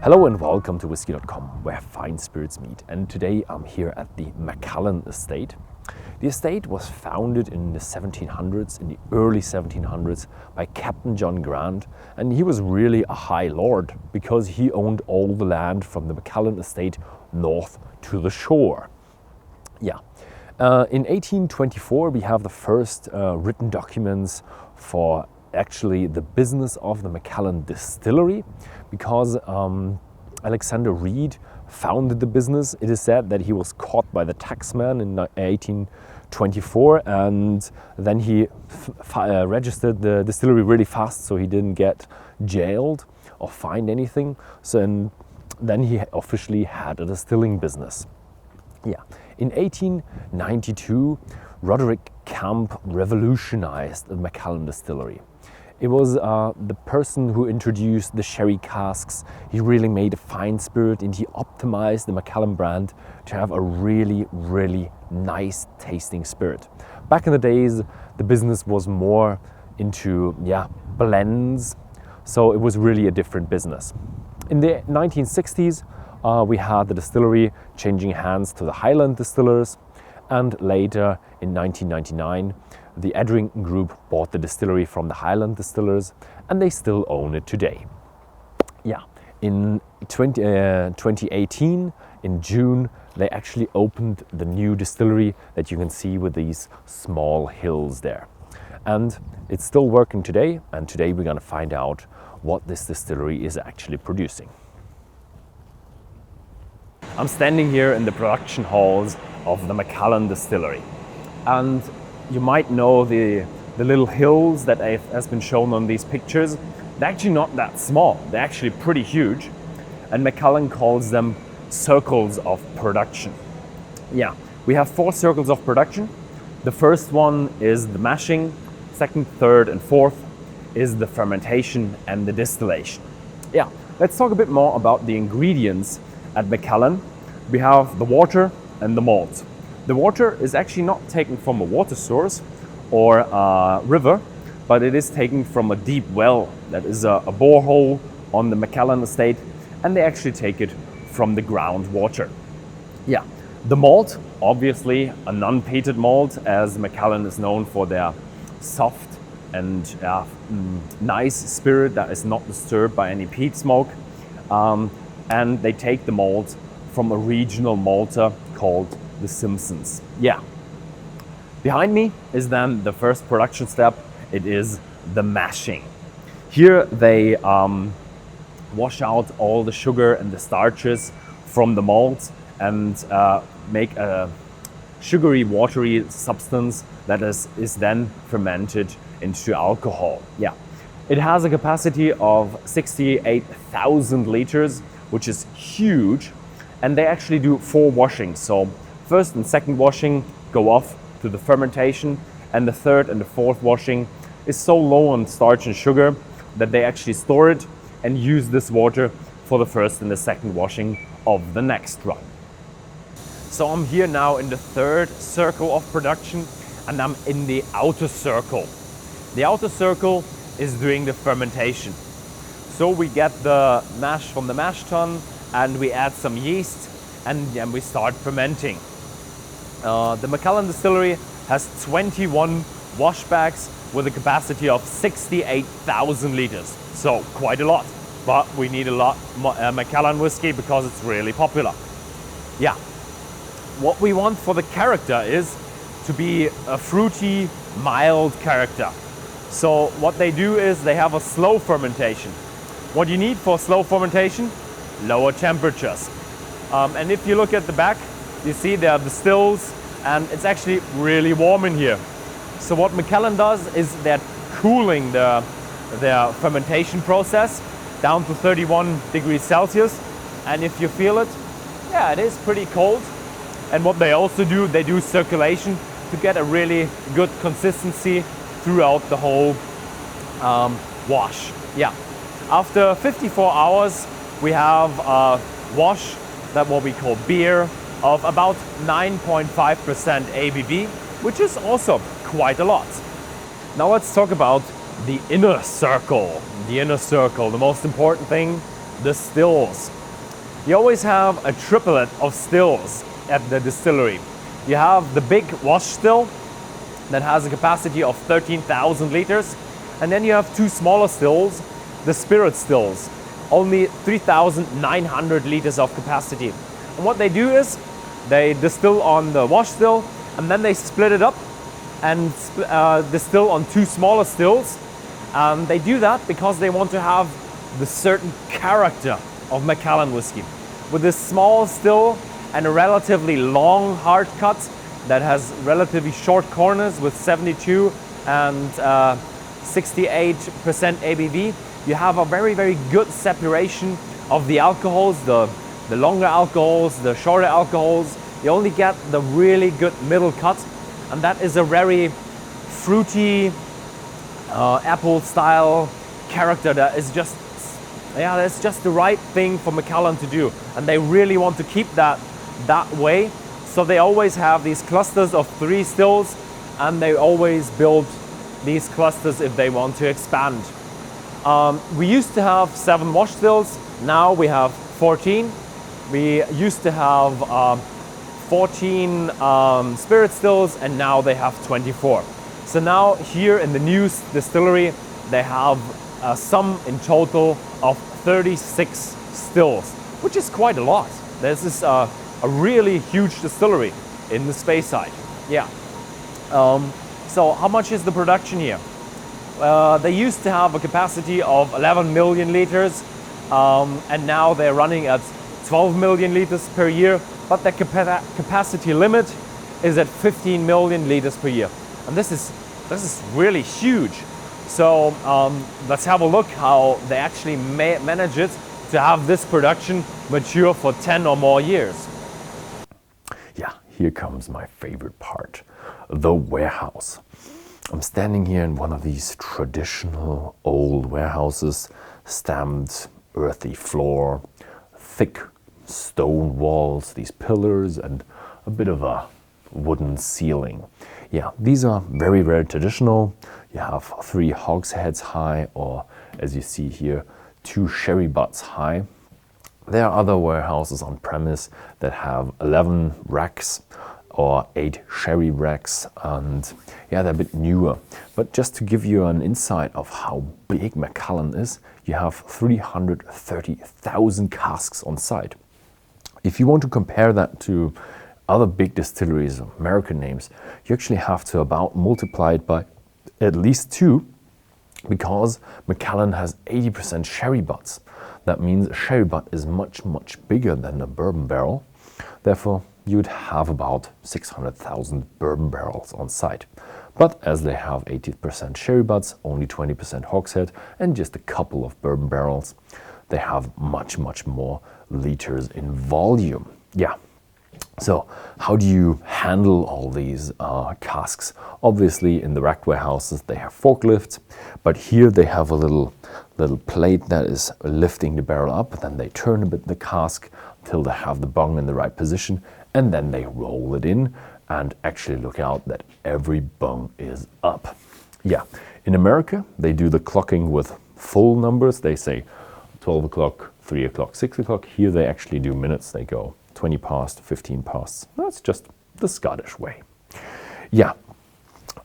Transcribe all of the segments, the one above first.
Hello and welcome to Whisky.com, where fine spirits meet. And today I'm here at the Macallan estate. The estate was founded in the 1700s, in the early 1700s, by Captain John Grant, and he was really a high lord because he owned all the land from the Macallan estate north to the shore. In 1824 we have the first written documents for actually the business of the Macallan Distillery, because Alexander Reed founded the business. It is said that he was caught by the taxman in 1824, and then he registered the distillery really fast, so he didn't get jailed or fined anything. And then he officially had a distilling business. In 1892, Roderick Camp revolutionized the Macallan Distillery. It was the person who introduced the sherry casks. He really made a fine spirit, and he optimized the Macallan brand to have a really, really nice tasting spirit. Back in the days, the business was more into blends, so it was really a different business. In the 1960s, we had the distillery changing hands to the Highland distillers, and later in 1999, the Edrington Group bought the distillery from the Highland distillers, and they still own it today. In 2018, in June, they actually opened the new distillery that you can see with these small hills there. And it's still working today, and today we're going to find out what this distillery is actually producing. I'm standing here in the production halls of the Macallan Distillery, and you might know the little hills that has been shown on these pictures. They're actually not that small, they're actually pretty huge, and Macallan calls them circles of production. We have 4 circles of production. The first one is the mashing, second, third and fourth is the fermentation and the distillation. Let's talk a bit more about the ingredients at Macallan. We have the water and the malt. The water is actually not taken from a water source or a river, but it is taken from a deep well that is a borehole on the Macallan estate, and they actually take it from the groundwater. The malt, obviously a non-peated malt, as Macallan is known for their soft and nice spirit that is not disturbed by any peat smoke, and they take the malt from a regional malter called the Simpsons. Behind me is then the first production step. It is the mashing. Here they wash out all the sugar and the starches from the malt and make a sugary, watery substance that is then fermented into alcohol. It has a capacity of 68,000 liters, which is huge, and they actually do 4 washings. So first and second washing go off to the fermentation, and the third and the fourth washing is so low on starch and sugar that they actually store it and use this water for the first and the second washing of the next run. So I'm here now in the third circle of production, and I'm in the outer circle. The outer circle is doing the fermentation. So we get the mash from the mash tun, and we add some yeast, and then we start fermenting. The Macallan Distillery has 21 wash bags with a capacity of 68,000 liters. So quite a lot, but we need a lot more Macallan whiskey because it's really popular. What we want for the character is to be a fruity, mild character. So what they do is they have a slow fermentation. What you need for slow fermentation? Lower temperatures. And if you look at the back, you see there are the stills, and it's actually really warm in here. So what Macallan does is they're cooling their fermentation process down to 31 degrees Celsius. And if you feel it, it is pretty cold. And what they also do, they do circulation to get a really good consistency throughout the whole wash. After 54 hours, we have a wash, that what we call beer, of about 9.5% ABV, which is also quite a lot. Now let's talk about the inner circle. The inner circle, the most important thing, the stills. You always have a triplet of stills at the distillery. You have the big wash still that has a capacity of 13,000 liters, and then you have two smaller stills, the spirit stills, only 3,900 liters of capacity. And what they do is they distill on the wash still, and then they split it up and distill on two smaller stills. They do that because they want to have the certain character of Macallan whiskey. With this small still and a relatively long hard cut that has relatively short corners with 72 and 68% ABV, you have a very, very good separation of the alcohols, the longer alcohols, the shorter alcohols. You only get the really good middle cut, and that is a very fruity apple style character that is just, yeah, that's just the right thing for Macallan to do, and they really want to keep that way. So they always have these clusters of 3 stills, and they always build these clusters if they want to expand. We used to have 7 wash stills, now we have 14. We used to have 14 spirit stills, and now they have 24. So now here in the new distillery, they have a sum in total of 36 stills, which is quite a lot. This is a really huge distillery in the Speyside. Yeah. So how much is the production here? They used to have a capacity of 11 million liters, and now they're running at 12 million liters per year, but the capacity limit is at 15 million liters per year. And this is really huge. So let's have a look how they actually manage it to have this production mature for 10 or more years. Yeah, here comes my favorite part, the warehouse. I'm standing here in one of these traditional old warehouses, stamped earthy floor, thick stone walls, these pillars, and a bit of a wooden ceiling. Yeah, these are very, very traditional. You have 3 hogsheads high, or as you see here, 2 sherry butts high. There are other warehouses on premise that have 11 racks or 8 sherry racks, and yeah, they're a bit newer. But just to give you an insight of how big Macallan is, you have 330,000 casks on site. If you want to compare that to other big distilleries, American names, you actually have to about multiply it by at least 2, because Macallan has 80% sherry butts. That means a sherry butt is much, much bigger than a bourbon barrel. Therefore, you'd have about 600,000 bourbon barrels on site. But as they have 80% sherry butts, only 20% hogshead, and just a couple of bourbon barrels, they have much, much more liters in volume. Yeah. So how do you handle all these casks? Obviously, in the rack warehouses, they have forklifts, but here they have a little plate that is lifting the barrel up. Then they turn a bit the cask until they have the bung in the right position, and then they roll it in and actually look out that every bung is up. Yeah, in America, they do the clocking with full numbers. They say 12 o'clock, 3 o'clock, 6 o'clock. Here they actually do minutes. They go 20 past, 15 past. That's just the Scottish way. Yeah.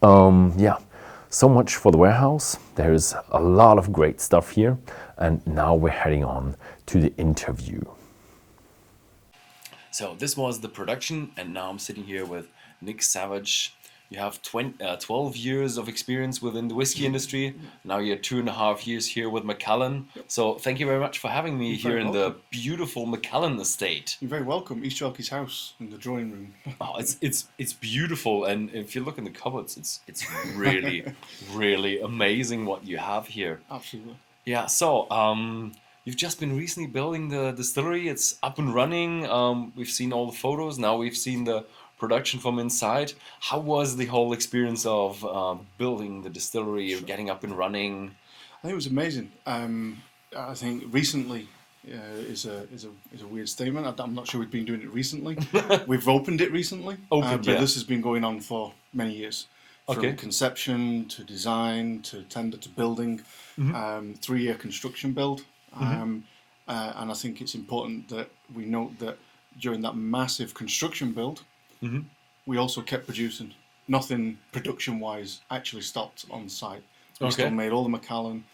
So much for the warehouse. There's a lot of great stuff here. And now we're heading on to the interview. So this was the production, and now I'm sitting here with Nick Savage. You have 12 years of experience within the whiskey industry. Now you're 2.5 years here with Macallan. So thank you very much for having me here in the beautiful Macallan estate. You're very welcome. East Yorkie's house in the drawing room. Oh, it's beautiful, and if you look in the cupboards, it's really really amazing what you have here. Absolutely. Yeah. So you've just been recently building the distillery. It's up and running. We've seen all the photos. Now we've seen the production from inside. How was the whole experience of building the distillery, getting up and running? I think it was amazing. I think recently is a weird statement. I'm not sure we've been doing it recently. We've opened it recently, but this has been going on for many years. From conception to design to tender to building, 3-year construction build. and I think it's important that we note that during that massive construction build, we also kept producing. Nothing production-wise actually stopped on site. We still made all the Macallan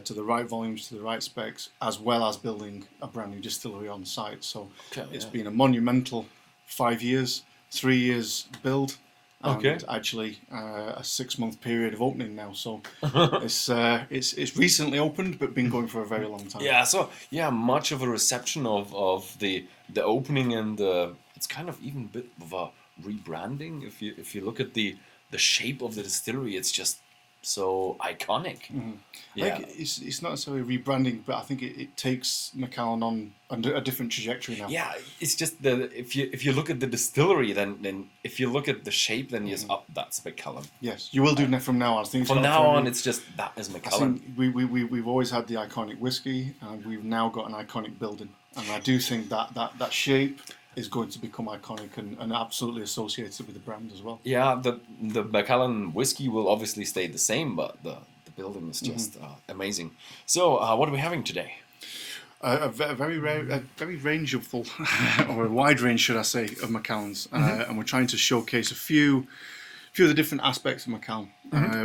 to the right volumes, to the right specs, as well as building a brand new distillery on site. So it's been a monumental 5 years, 3 years build, and actually a 6-month period of opening now. So it's recently opened, but been going for a very long time. Yeah. So much of a reception of the opening, and it's kind of even a bit of a rebranding. If you look at the shape of the distillery, it's just so iconic. I think it's not necessarily rebranding, but I think it takes Macallan on a different trajectory now. Yeah, it's just if you look at the distillery, then if you look at the shape, then yes, that's Macallan. Yes, you will do that from now on. I think from now on, it's just that is Macallan. I think we've always had the iconic whiskey, and we've now got an iconic building, and I do think that shape is going to become iconic and absolutely associated with the brand as well. Yeah, the Macallan whiskey will obviously stay the same, but the building is just amazing. So, what are we having today? A very rangeable, or a wide range, should I say, of Macallans, and we're trying to showcase a few of the different aspects of Macallan.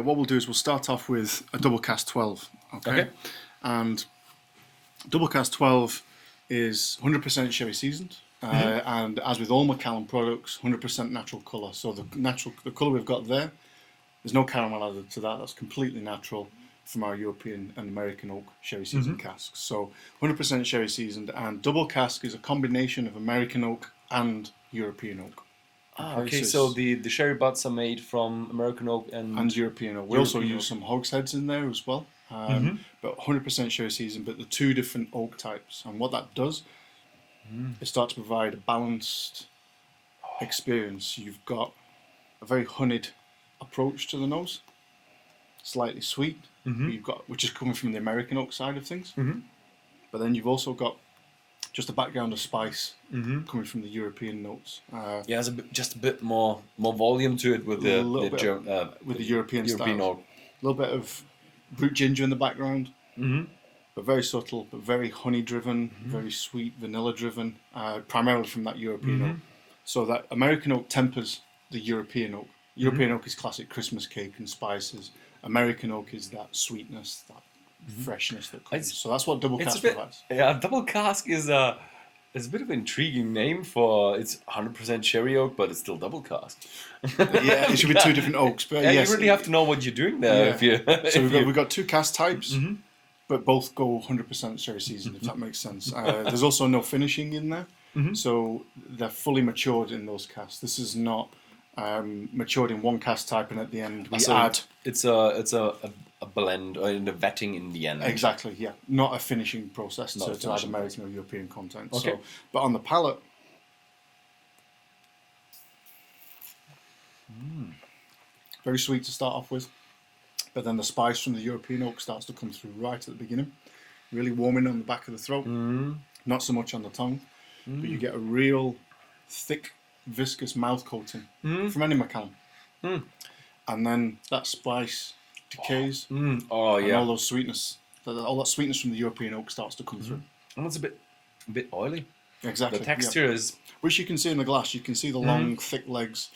What we'll do is we'll start off with a double cask 12. Okay. And double cask 12 is 100% sherry seasoned. And as with all Macallan products, 100% natural colour. So the colour we've got there, there's no caramel added to that. That's completely natural from our European and American oak sherry seasoned casks. So 100% sherry seasoned, and double cask is a combination of American oak and European oak. Okay, so the sherry butts are made from American oak and European oak. We also use some hogsheads in there as well, but 100% sherry seasoned. But the two different oak types, and what that does. It starts to provide a balanced experience. You've got a very honeyed approach to the nose, slightly sweet, which is coming from the American oak side of things. But then you've also got just a background of spice coming from the European notes. There's just a bit more volume to it with the European oak. A little bit of brute ginger in the background. But very subtle, but very honey-driven, very sweet, vanilla-driven, primarily from that European oak. So that American oak tempers the European oak. European oak is classic Christmas cake and spices. American oak is that sweetness, that freshness that comes. So that's what double cask provides. Yeah, double cask is a bit of an intriguing name for. It's 100% sherry oak, but it's still double cask. Yeah, it should be two different oaks. But yes, you really have to know what you're doing there. Yeah. So we've got two cask types. But both go 100% sherry seasoned, if that makes sense. There's also no finishing in there, so they're fully matured in those casks. This is not matured in one cask type, and at the end we add. It's a blend or the vetting in the end. Exactly, yeah, not a finishing process to add American or European content. Okay. So, but on the palate, very sweet to start off with. But then the spice from the European oak starts to come through right at the beginning, really warming on the back of the throat, not so much on the tongue, but you get a real thick, viscous mouth coating from any Macallan. And then that spice decays, and all those sweetness, all that sweetness from the European oak starts to come through. And it's a bit oily. Exactly. The texture is... Which you can see in the glass. You can see the long, thick legs,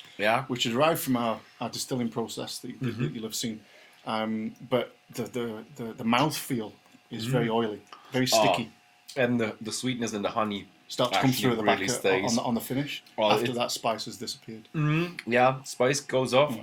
which is derived from our distilling process that you'll have seen. But the mouth feel is very oily, very sticky, and the sweetness and the honey start to come through at the back stays. on the finish after that spice has disappeared. Yeah, spice goes off,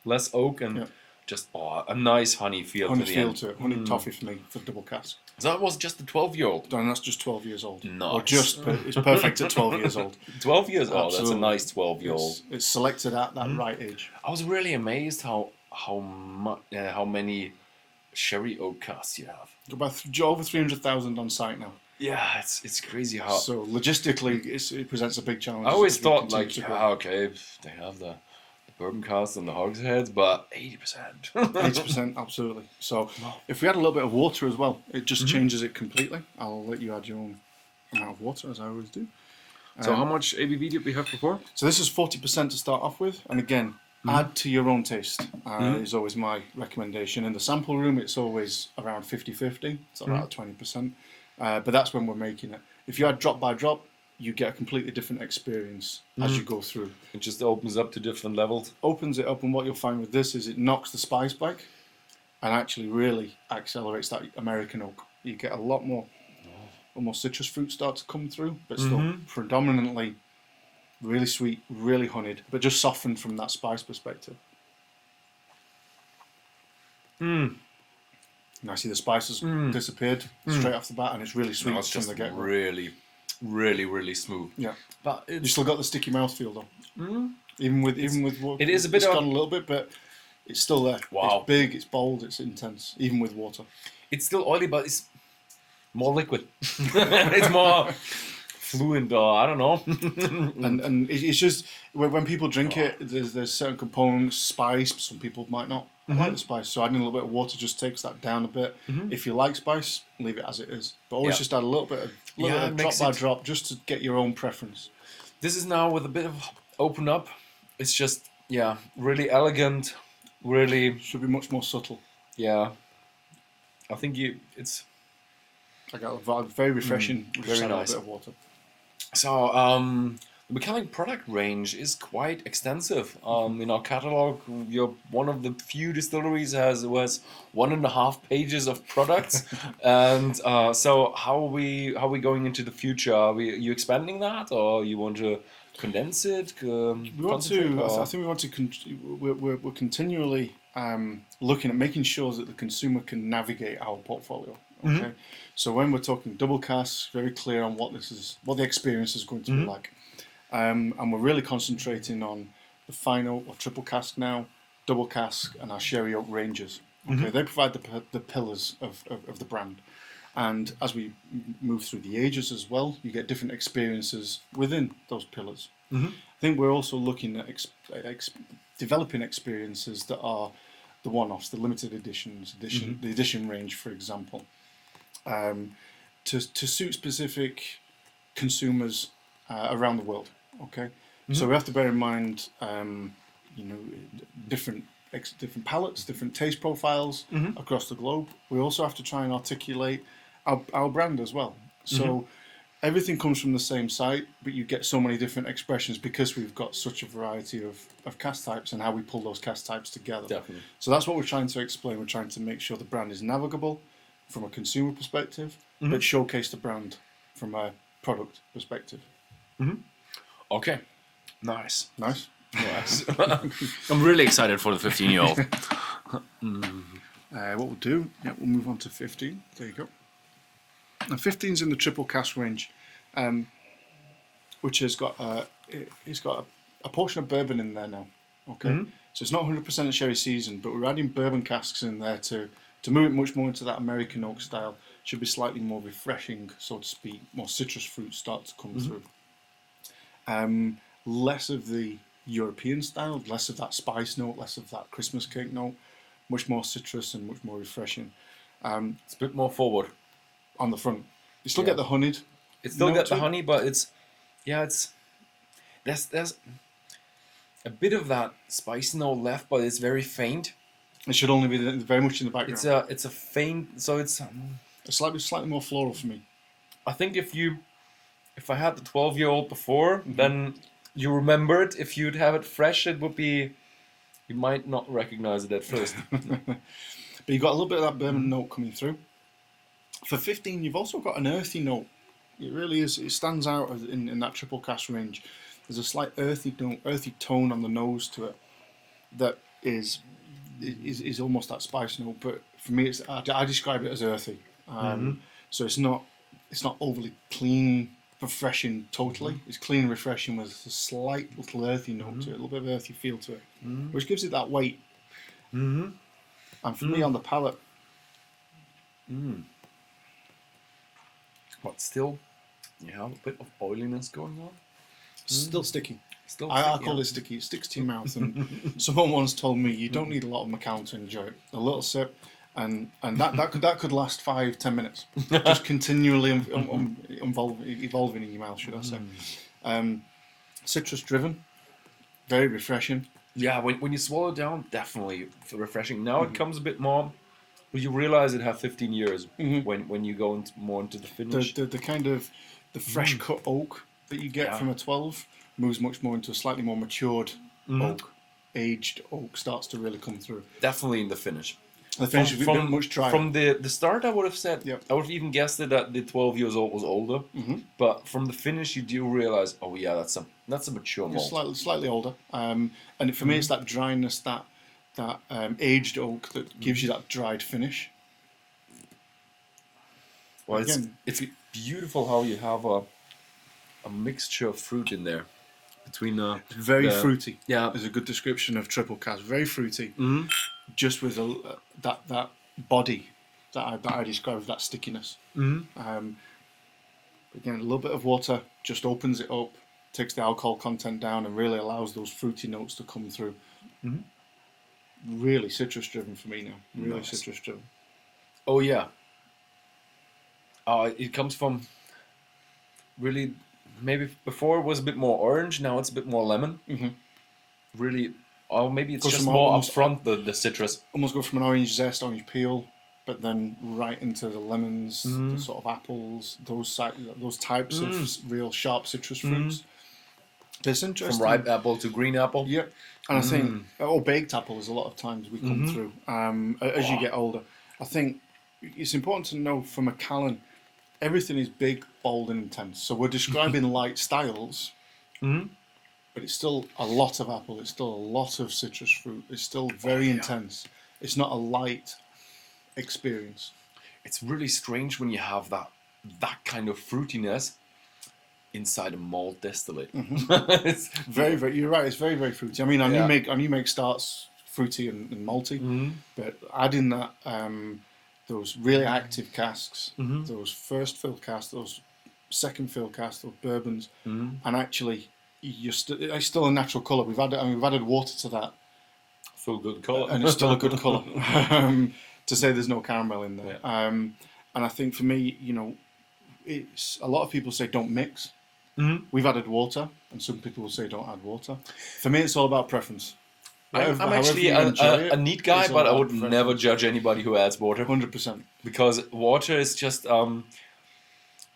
less oak and just a nice honey feel to the end. Honey toffee for me for double cask. So that was just a 12-year-old. And that's just 12 years old. Nice. Or just, but it's perfect at 12 years old. 12 years old. Absolutely. That's a nice 12-year-old. It's selected at that right age. I was really amazed how many sherry oak casks you have. About over 300,000 on site now. Yeah, it's crazy how. So logistically, it presents a big challenge. I always thought okay, they have the bourbon casks and the hogsheads, but 80%. 80%, absolutely. So if we add a little bit of water as well, it just changes it completely. I'll let you add your own amount of water, as I always do. So how much ABV did we have before? So this is 40% to start off with, and again, add to your own taste is always my recommendation. In the sample room, it's always around 50-50, so about 20%. But that's when we're making it. If you add drop by drop, you get a completely different experience as you go through. It just opens up to different levels. Opens it up, and what you'll find with this is it knocks the spice back and actually really accelerates that American oak. You get a lot more citrus fruit start to come through, but still predominantly really sweet, really honeyed, but just softened from that spice perspective. And I see the spices disappeared straight off the bat, and it's really sweet No, it's from just the get-go. really, really, really smooth. Yeah, But you it's still got the sticky mouthfeel though. Even with what it is a bit it's of- gone a little bit, but it's still there. Wow. It's big, it's bold, it's intense, even with water. it's still oily, but it's more liquid. It's more fluid, or I don't know. And it's just when people drink it, there's certain components, spice. Some people might not like the spice, so adding a little bit of water just takes that down a bit. If you like spice, leave it as it is, but always just add a little bit of it drop makes by it- drop, just to get your own preference. This is now with a bit of open up. It's just really elegant, really Should be much more subtle. I think it's I got a vibe, very refreshing. with very just add a nice. bit of water. so. The Macallan product range is quite extensive. In our catalog, you're one of the few distilleries who has 1.5 pages of products. And so, how are we going into the future? Are you expanding that, or you want to condense it? We want to. I think we want to. We're continually looking at making sure that the consumer can navigate our portfolio. Okay, so when we're talking double casks, very clear on what the experience is going to be like, and we're really concentrating on the fine oak or triple cask now, double cask, and our sherry oak ranges. Okay, they provide the pillars of the brand. And as we move through the ages as well, you get different experiences within those pillars. I think we're also looking at developing experiences that are the one-offs, the limited editions, the edition range, for example, to suit specific consumers around the world. Okay, so we have to bear in mind, different palates, different taste profiles across the globe. We also have to try and articulate our brand as well. So everything comes from the same site, but you get so many different expressions because we've got such a variety of cask types and how we pull those cask types together. Definitely. So that's what we're trying to explain. We're trying to make sure the brand is navigable from a consumer perspective, but showcase the brand from a product perspective. Okay, nice. Nice. I'm really excited for the 15-year-old. What we'll do, we'll move on to 15. There you go. Now 15's in the triple cask range, which has got it's got a portion of bourbon in there now. Okay, so it's not 100% a sherry season, but we're adding bourbon casks in there to move it much more into that American oak style. Should be slightly more refreshing, so to speak. More citrus fruits start to come through. Less of the European style, less of that spice note, less of that Christmas cake note. Much more citrus and much more refreshing. It's a bit more forward. On the front, you still get the honeyed. It's still note got to the it. honey, but there's a bit of that spice note left, but it's very faint. It should only be very much in the background. It's a faint, so it's. It's slightly more floral for me. I think if I had the 12-year-old before, then you remember it. If you'd have it fresh, it would be. You might not recognize it at first. But you've got a little bit of that bourbon note coming through. For 15, you've also got an earthy note. It really is. It stands out in that triple cask range. There's a slight earthy tone on the nose to it that is almost that spice note. But for me, I describe it as earthy. So it's not overly clean, refreshing totally. It's clean and refreshing with a slight little earthy note to it, a little bit of earthy feel to it, which gives it that weight. And for me, on the palate, But still, you have a bit of oiliness going on. still sticky. Still, I call it sticky. It sticks to your mouth. And someone once told me you don't need a lot of Macallan to enjoy it. A little sip, and that could last 5-10 minutes. Just continually evolving in your mouth, should I say? Citrus driven, very refreshing. Yeah, when you swallow it down, definitely refreshing. Now it comes a bit more But you realize it had 15 years when you go more into the finish. The kind of the fresh cut oak that you get from a 12 moves much more into a slightly more matured oak. Aged oak starts to really come through. Definitely in the finish. The finish is a bit much drier. From the start, I would have said, I would have even guessed it that the 12 years old was older. But from the finish, you do realize, oh yeah, that's a mature malt. Slightly older. And for me, it's that dryness, that aged oak that gives you that dried finish. Well, it's beautiful how you have a mixture of fruit in there. Between very fruity. Yeah, is a good description of triple cask. Very fruity, just with that body that I described, that stickiness. Again, a little bit of water just opens it up, takes the alcohol content down, and really allows those fruity notes to come through. Really citrus driven for me now. Really citrus driven. Oh yeah. It comes from really. Maybe before it was a bit more orange, now it's a bit more lemon. Really, or maybe it's just more upfront, the citrus. Almost go from an orange zest, orange peel, but then right into the lemons, the sort of apples, those types of real sharp citrus fruits. It's interesting. From ripe apple to green apple. Yep. And I think, or baked apple is a lot of times we come through as you get older. I think it's important to know from Macallan, everything is big, bold, and intense. So we're describing light styles, but it's still a lot of apple. It's still a lot of citrus fruit. It's still very intense. It's not a light experience. It's really strange when you have that kind of fruitiness inside a malt distillate. It's very, very. You're right. It's very, very fruity. I mean, our new make starts fruity and malty, but adding that. Those really active casks, those first fill casks, those second fill casks, those bourbons, and actually, it's still a natural colour. We've added water to that. Still good colour, and it's still a good colour. To say there's no caramel in there, and I think for me, it's a lot of people say don't mix. We've added water, and some people will say don't add water. For me, it's all about preference. I'm actually a neat guy, but I would never judge anybody who adds water. 100%. Because water is just,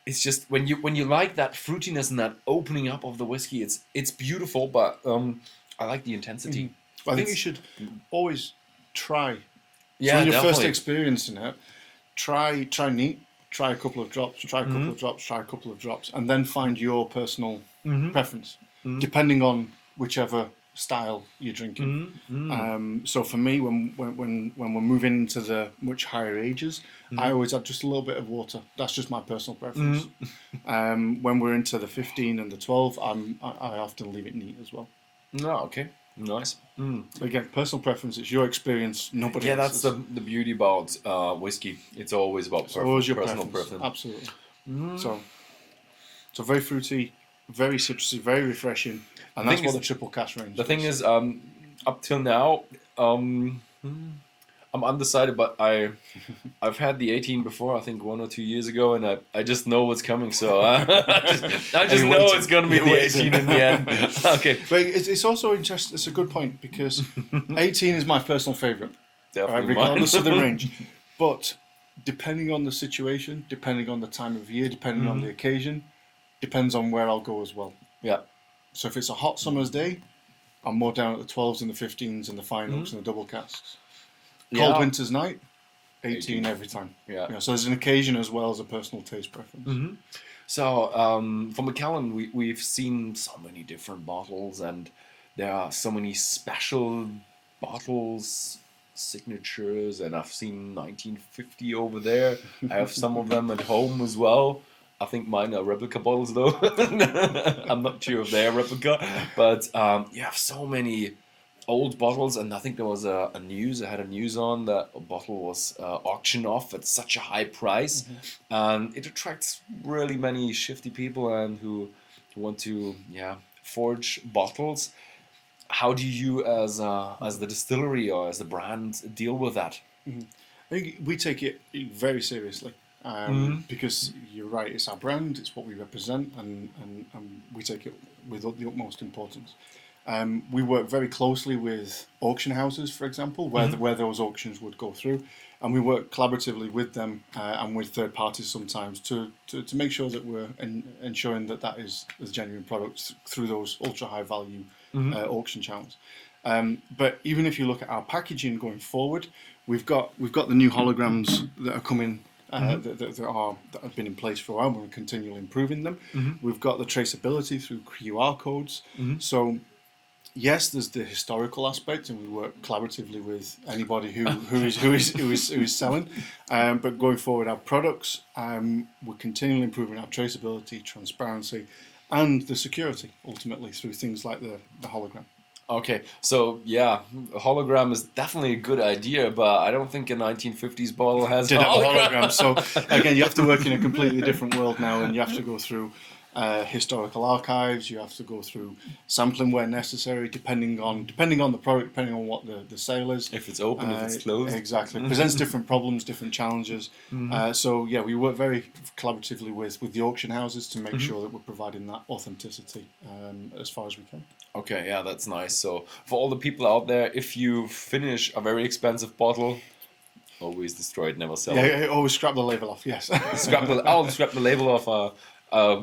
it's just when you like that fruitiness and that opening up of the whiskey, it's beautiful. But I like the intensity. I think you should always try. Yeah, so when you're definitely. first experiencing it, try neat. Try a couple of drops. Try a couple of drops. Try a couple of drops, and then find your personal preference, depending on whichever style you're drinking. So for me, when we're moving into the much higher ages, I always add just a little bit of water. That's just my personal preference. When we're into the 15 and the 12, I often leave it neat as well. No, okay, nice. Again, personal preference. It's your experience. Nobody. Yeah, that's the beauty about whiskey. It's always about personal preference. Absolutely. So very fruity, very citrusy, very refreshing. And that's what the triple cask range is. The thing is, up till now, I'm undecided, but I've had the 18 before, I think 1 or 2 years ago, and I just know what's coming, so I just know it's going to be the 18 in the end. Okay. But it's also interesting, it's a good point, because 18 is my personal favourite, regardless of the range. But depending on the situation, depending on the time of year, depending on the occasion, depends on where I'll go as well. Yeah. So if it's a hot summer's day, I'm more down at the 12s and the 15s and the fine oaks and the double casks. Cold winter's night, 18 every time. Yeah. So there's an occasion as well as a personal taste preference. So from Macallan, we've seen so many different bottles, and there are so many special bottles, signatures, and I've seen 1950 over there. I have some of them at home as well. I think mine are replica bottles though. I'm not sure if they're replica, but you have so many old bottles, and I think there was I had a news on that a bottle was auctioned off at such a high price, and it attracts really many shifty people and who want to forge bottles. How do you as the distillery or as the brand deal with that? I think we take it very seriously. Because you're right, it's our brand, it's what we represent, and we take it with the utmost importance. We work very closely with auction houses, for example, where those auctions would go through, and we work collaboratively with them and with third parties sometimes to make sure that we're ensuring that is genuine products through those ultra high value auction channels. But even if you look at our packaging going forward, we've got the new holograms that are coming. That have been in place for a while. We're continually improving them. We've got the traceability through QR codes. So yes, there's the historical aspect, and we work collaboratively with anybody who is selling. But going forward, our products, we're continually improving our traceability, transparency, and the security ultimately through things like the hologram. Okay, so yeah, a hologram is definitely a good idea, but I don't think a 1950s bottle has a hologram. So again, you have to work in a completely different world now, and you have to go through historical archives. You have to go through sampling where necessary, depending on the product, depending on what the sale is. If it's open, if it's closed. Exactly. It presents different problems, different challenges. So yeah, we work very collaboratively with the auction houses to make sure that we're providing that authenticity as far as we can. Okay, yeah, that's nice. So for all the people out there, if you finish a very expensive bottle, always destroy it, never sell it. Yeah, always scrap the label off. Yes. scrap the label off.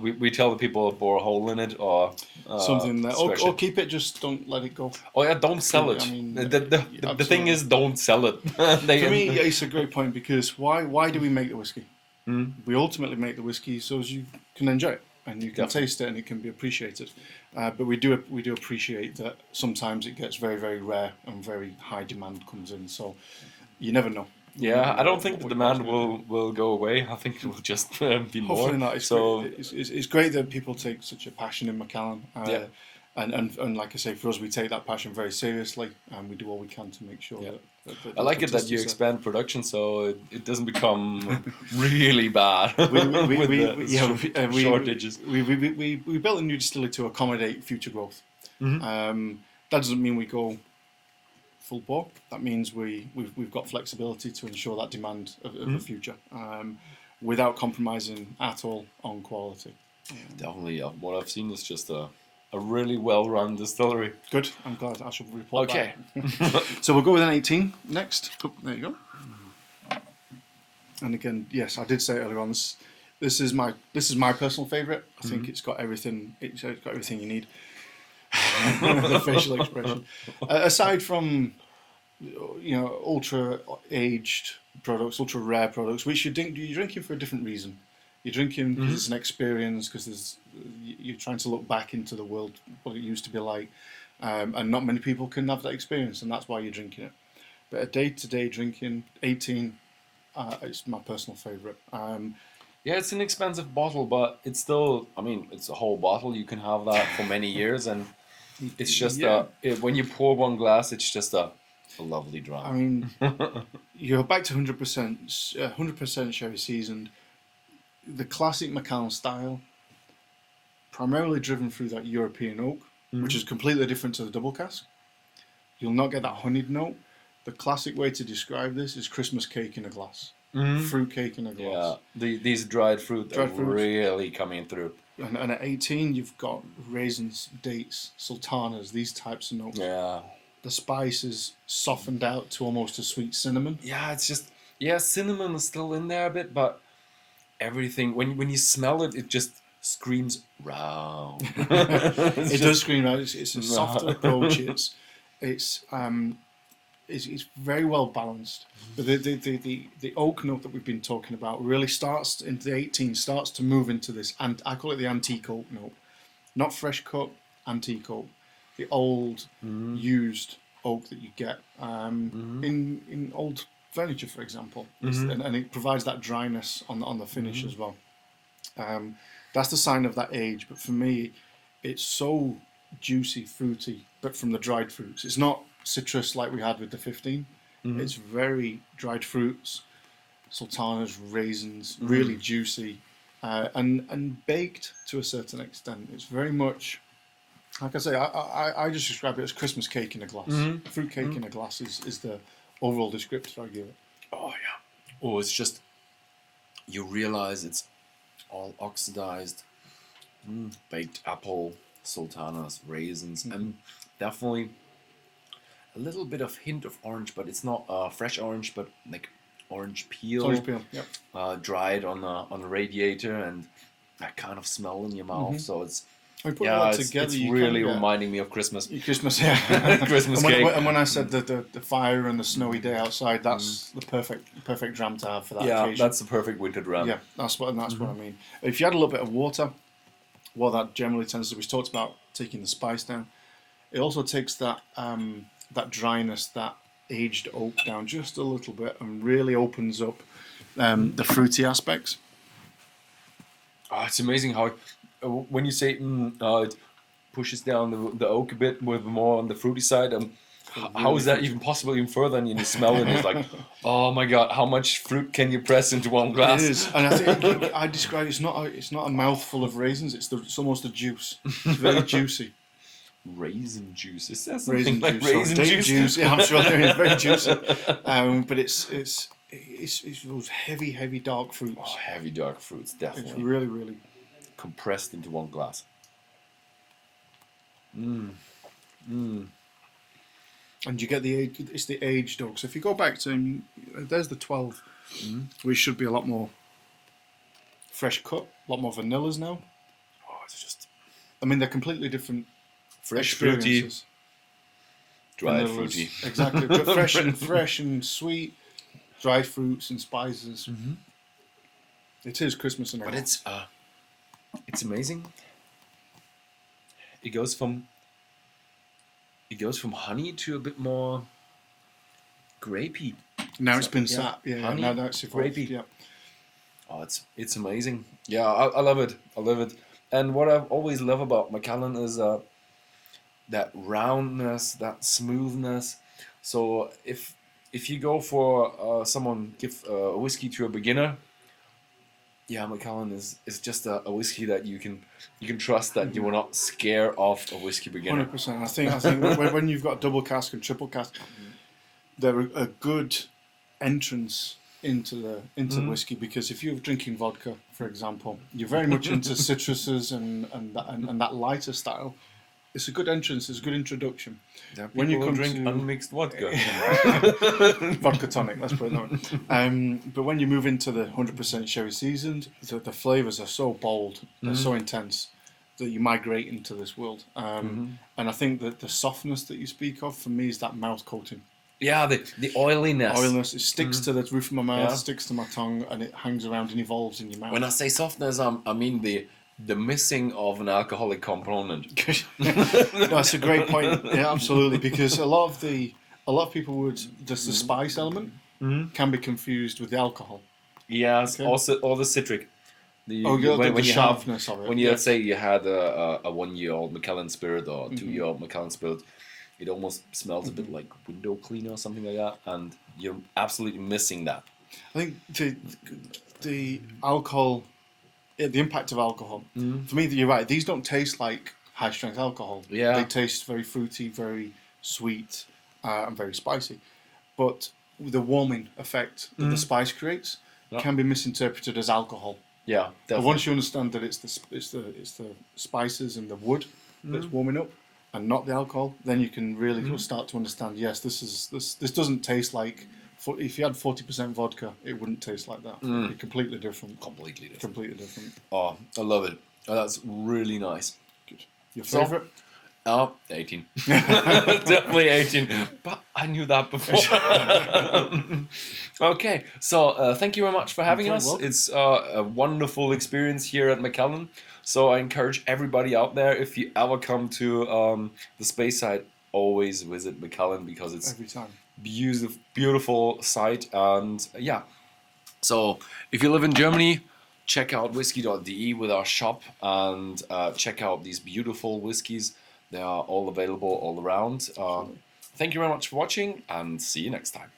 We tell the people bore a hole in it or something that, or keep it. Just don't let it go. Oh yeah, don't sell it. I mean, the thing is, don't sell it. For me, it's a great point, because why do we make the whiskey? We ultimately make the whiskey so as you can enjoy it and you can taste it and it can be appreciated. But we do appreciate that sometimes it gets very, very rare and very high demand comes in. So you never know. Yeah, I don't think the demand will go away. I think it will just be more. Hopefully not. It's great that people take such a passion in Macallan. And like I say, for us, we take that passion very seriously, and we do all we can to make sure that I like it that you expand production so it doesn't become really bad shortages. We built a new distillery to accommodate future growth. That doesn't mean we go full bore. That means we've got flexibility to ensure that demand of the future without compromising at all on quality. Definitely, what I've seen is just a really well-run distillery. Good. I'm glad. I should report. Okay. So we'll go with an 18 next. Oh, there you go. And again, yes, I did say earlier on. This is my personal favourite. I think it's got everything. It's got everything you need. The facial expression. Aside from ultra aged products, ultra rare products, which you're drinking for a different reason. You're drinking because it's an experience, because you're trying to look back into the world, what it used to be like, and not many people can have that experience, and that's why you're drinking it. But a day-to-day drinking, 18, it's my personal favourite. Yeah, it's an expensive bottle, but it's still, it's a whole bottle. You can have that for many years, and it's just, when you pour one glass, it's just a lovely drink. I mean, you're back to 100% sherry seasoned. The classic Macallan style, primarily driven through that European oak, which is completely different to the double cask. You'll not get that honeyed note. The classic way to describe this is Christmas cake in a glass. Fruit cake in a glass. Yeah, these dried fruit are really coming through. And at 18, you've got raisins, dates, sultanas, these types of notes. Yeah. The spice is softened out to almost a sweet cinnamon. Yeah, it's just, cinnamon is still in there a bit, but everything, when you smell it, it just screams round. It does scream round. It's a softer approach. It's very well balanced. But the oak note that we've been talking about really starts into the 18, starts to move into this, and I call it the antique oak note. Not fresh cut, antique oak. The old used oak that you get in old furniture, for example, and it provides that dryness on the finish as well. That's the sign of that age. But for me, it's so juicy, fruity, but from the dried fruits. It's not citrus like we had with the 15. It's very dried fruits, sultanas, raisins, really juicy, and baked to a certain extent. It's very much, like I say, I just describe it as Christmas cake in a glass. Fruit cake in a glass is the overall descriptor I give it. Oh yeah. Oh, it's just, you realize it's all oxidized, baked apple, sultanas, raisins, and definitely a little bit of hint of orange, but it's not fresh orange, but like orange peel, Orange peel, yep. Dried on a radiator, and that kind of smell in your mouth. So it's I put all that together. it's you really can get reminding me of Christmas. Christmas, yeah. Christmas and cake. when I said the fire and the snowy day outside, that's the perfect dram to have for that occasion. Yeah, that's the perfect winter dram. Yeah, that's what I mean. If you add a little bit of water, what that generally tends to do, we talked about taking the spice down. It also takes that that dryness, that aged oak down just a little bit, and really opens up the fruity aspects. Oh, it's amazing how when you say it pushes down the oak a bit with more on the fruity side. How is that even possible even further? And you smell it, and it's like, oh my god, how much fruit can you press into one glass? It is, and I think I describe it's not a mouthful of raisins. It's almost a juice. It's very juicy. Raisin juice. Is that Raisin something like juice. raisin Date juice? Yeah, I'm sure it's very juicy. But it's those heavy dark fruits. Oh, heavy dark fruits, It's definitely really. compressed into one glass. And you get it's the aged oak. So if you go back to, there's the 12, which should be a lot more fresh cut, a lot more vanillas now. Oh, it's just I mean, they're completely different fresh, fruity, experiences. dried Vanillas, fruity. exactly. But fresh and sweet, dried fruits and spices. It is Christmas in a But lot. it's amazing. It goes from honey to a bit more grapey. Now it's been sat. Yeah, honey, now it's evolved. grapey. Yeah. Oh, it's amazing. Yeah, I love it. I love it. And what I've always loved about Macallan is that roundness, that smoothness. So if you go for someone give a whiskey to a beginner, yeah, Macallan is just a whiskey that you can trust that you will not scare off a whiskey beginner. 100%. I think when you've got double cask and triple cask, they're a good entrance into the whiskey, because if you're drinking vodka, for example, you're very much into citruses and that lighter style. It's a good entrance. It's a good introduction. When you come drink unmixed vodka, vodka tonic. Let's put it that way. But when you move into the 100% sherry seasoned, the flavors are so bold, they're so intense that you migrate into this world. And I think that the softness that you speak of, for me, is that mouth coating. Yeah, the oiliness. It sticks to the roof of my mouth, sticks to my tongue, and it hangs around and evolves in your mouth. When I say softness, I mean the missing of an alcoholic component. That's a great point. Yeah, absolutely. Because a lot of people would just the spice element can be confused with the alcohol. Yes, also or the citric. The sharpness of it. When you let's say you had a 1-year-old Macallan Spirit or a 2-year-old Macallan Spirit, it almost smells a bit like window cleaner or something like that, and you're absolutely missing that. I think the alcohol. The impact of alcohol. For me, you're right. These don't taste like high strength alcohol. Yeah. They taste very fruity, very sweet, and very spicy. But the warming effect that the spice creates can be misinterpreted as alcohol. Yeah, But definitely. once you understand that it's the spices and the wood that's warming up, and not the alcohol, then you can really start to understand. Yes, this doesn't taste like. If you had 40% vodka, it wouldn't taste like that. It'd be completely different. Completely different. Completely different. Oh, I love it. Oh, that's really nice. Good. Your favourite? 18. Definitely 18. But I knew that before. Okay, so thank you very much for having us. Welcome. It's a wonderful experience here at Macallan. So I encourage everybody out there, if you ever come to the Speyside, always visit Macallan, because it's Every time. beautiful site. And yeah, so if you live in Germany, check out Whisky.de with our shop, and check out these beautiful whiskies. They are all available all around. Thank you very much for watching, and see you next time.